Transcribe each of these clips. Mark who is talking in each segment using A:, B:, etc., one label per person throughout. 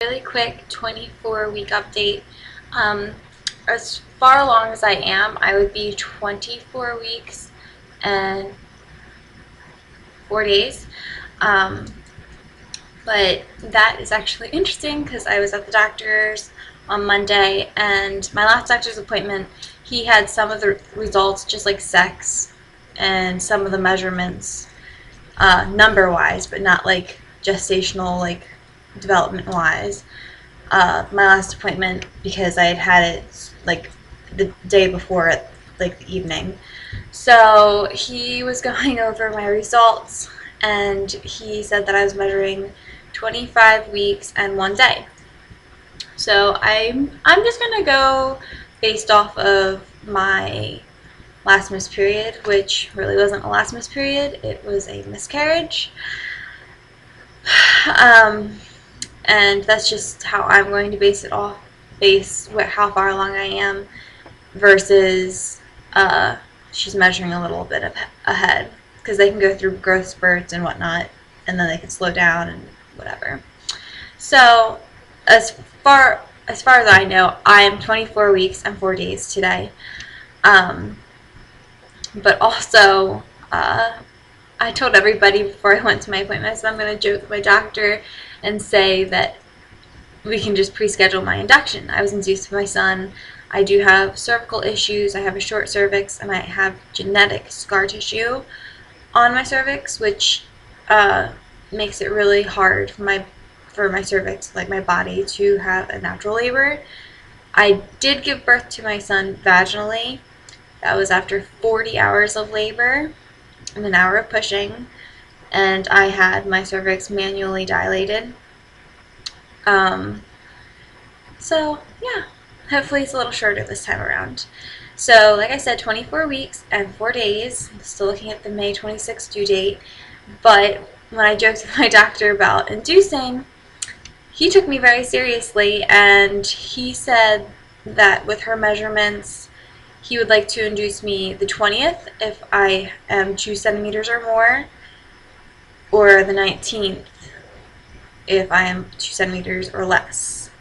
A: Really quick 24-week update. As far along as I am, I would be 24 weeks and 4 days. But that is actually interesting because I was at the doctor's on Monday, and my last doctor's appointment, he had some of the results, just like sex, and some of the measurements, number-wise, but not like gestational, like development-wise. My last appointment, because I had it like the day before at like the evening. So he was going over my results, and he said that I was measuring 25 weeks and 1 day. So I'm just gonna go based off of my last missed period, which really wasn't a last missed period, it was a miscarriage. And that's just how I'm going to base it off, how far along I am versus she's measuring a little bit ahead, because they can go through growth spurts and whatnot, and then they can slow down and whatever. So as far as I know, I am 24 weeks and 4 days today. But also, I told everybody before I went to my appointment, I said I'm going to joke with my doctor and say that we can just pre-schedule my induction. I was induced with my son. I do have cervical issues. I have a short cervix, and I have genetic scar tissue on my cervix, which makes it really hard for my cervix, like my body, to have a natural labor. I did give birth to my son vaginally. That was after 40 hours of labor and an hour of pushing, and I had my cervix manually dilated. So yeah, hopefully it's a little shorter this time around. So like I said, 24 weeks and 4 days. I'm still looking at the May 26th due date. But when I joked with my doctor about inducing, he took me very seriously, and he said that with her measurements, he would like to induce me the 20th if I am 2 centimeters or more, or the 19th if I am 2 centimeters or less.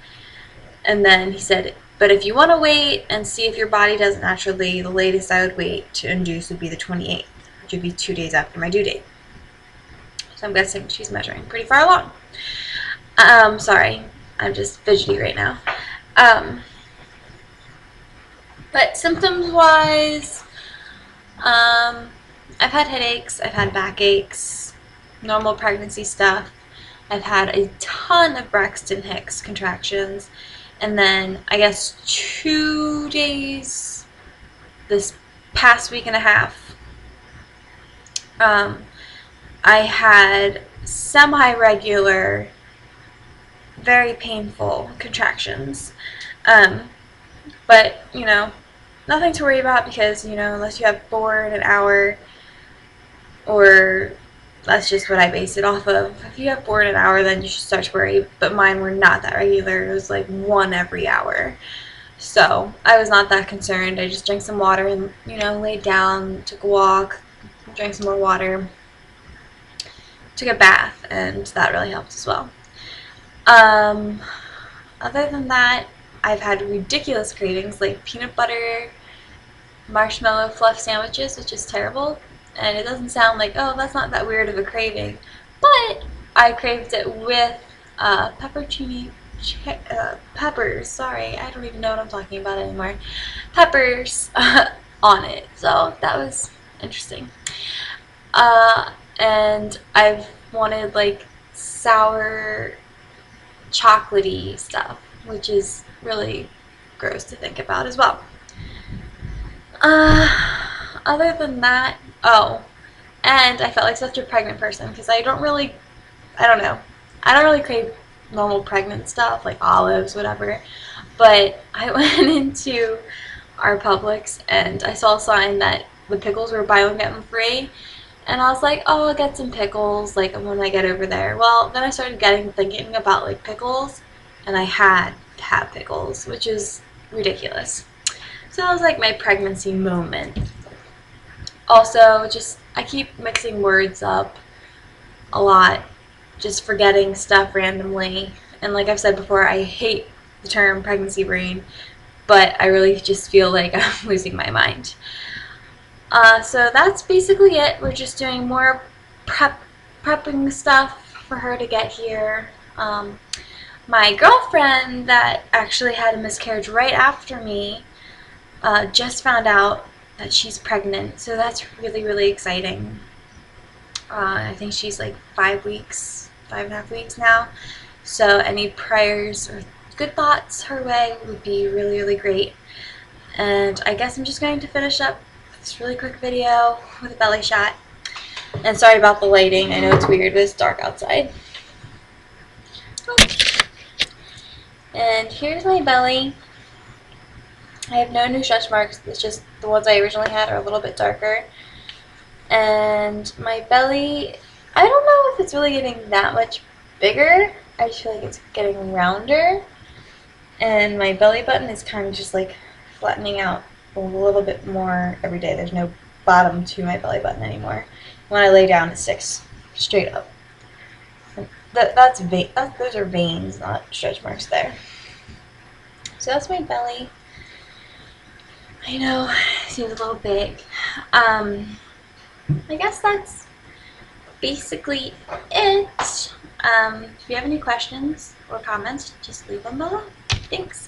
A: And then he said, but if you want to wait and see if your body does it naturally, the latest I would wait to induce would be the 28th, which would be 2 days after my due date. So I'm guessing she's measuring pretty far along. Sorry, I'm just fidgety right now. But symptoms-wise, I've had headaches, I've had backaches, normal pregnancy stuff. I've had a ton of Braxton Hicks contractions, and then I guess 2 days this past week and a half, I had semi-regular, very painful contractions. But, you know, nothing to worry about, because, you know, unless you have 4 in an hour, or that's just what I base it off of. If you have 4 in an hour, then you should start to worry, but mine were not that regular. It was like 1 every hour. So I was not that concerned. I just drank some water and, you know, laid down, took a walk, drank some more water, took a bath, and that really helped as well. Other than that, I've had ridiculous cravings, like peanut butter marshmallow fluff sandwiches, which is terrible. And it doesn't sound like, oh, that's not that weird of a craving, but I craved it with peppers, sorry, I don't even know what I'm talking about anymore, peppers on it, so that was interesting. And I've wanted like sour chocolatey stuff, which is really gross to think about as well. Other than that, oh, and I felt like such a pregnant person, because I don't really crave normal pregnant stuff like olives, whatever, but I went into our Publix and I saw a sign that the pickles were buy one get them free, and I was like, oh, I'll get some pickles like when I get over there. Well, then I started thinking about like pickles, and I had to have pickles, which is ridiculous. So that was like my pregnancy moment. Also, just, I keep mixing words up a lot, just forgetting stuff randomly, And like I've said before, I hate the term pregnancy brain, but I really just feel like I'm losing my mind. So that's basically it. We're just doing more prepping stuff for her to get here. My girlfriend that actually had a miscarriage right after me just found out that she's pregnant, so that's really, really exciting. I think she's like 5 weeks, 5.5 weeks now. So any prayers or good thoughts her way would be really, really great. And I guess I'm just going to finish up this really quick video with a belly shot. And sorry about the lighting. I know it's weird, but it's dark outside. And here's my belly. I have no new stretch marks. It's just the ones I originally had are a little bit darker. And my belly, I don't know if it's really getting that much bigger. I just feel like it's getting rounder. And my belly button is kind of just like flattening out a little bit more every day. There's no bottom to my belly button anymore. When I lay down, it sticks straight up. Those are veins, not stretch marks there. So that's my belly. I know, it seems a little big. I guess that's basically it. If you have any questions or comments, just leave them below. Thanks.